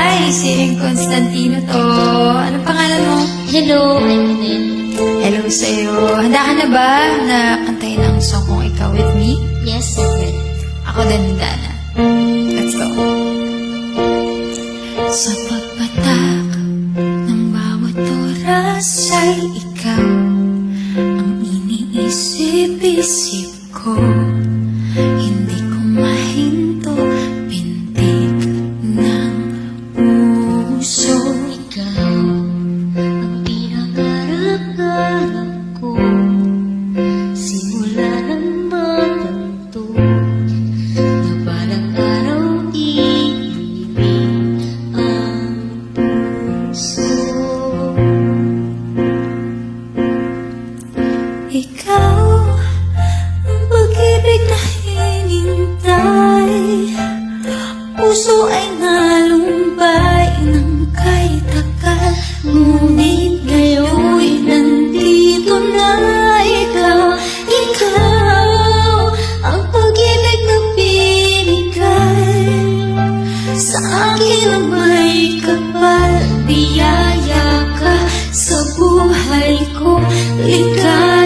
Hi, si Constantino to. Anong pangalan mo? Hello, Eminem. Hello sa'yo. Handa ka na ba na kantayin ang song kong Ikaw With Me? Yes, I'm ready. Ako din handa na. Let's go. Sa pagpatak ng bawat oras ay ikaw ang iniisip-isip ko. Hindi ko mahinto pintig ng puso. Ikaw ang pinangarap-garap ko. Simula ng maganto na balang araw iibig ang puso. Ikaw ang pag-ibig na hinintay. Puso ay nalumbay ng kay takal. Ngunit ngayon'y nandito na ikaw. Ikaw ang pag-ibig na binigay sa akin na may kapal. Biyaya ka sa buhay ko, likay.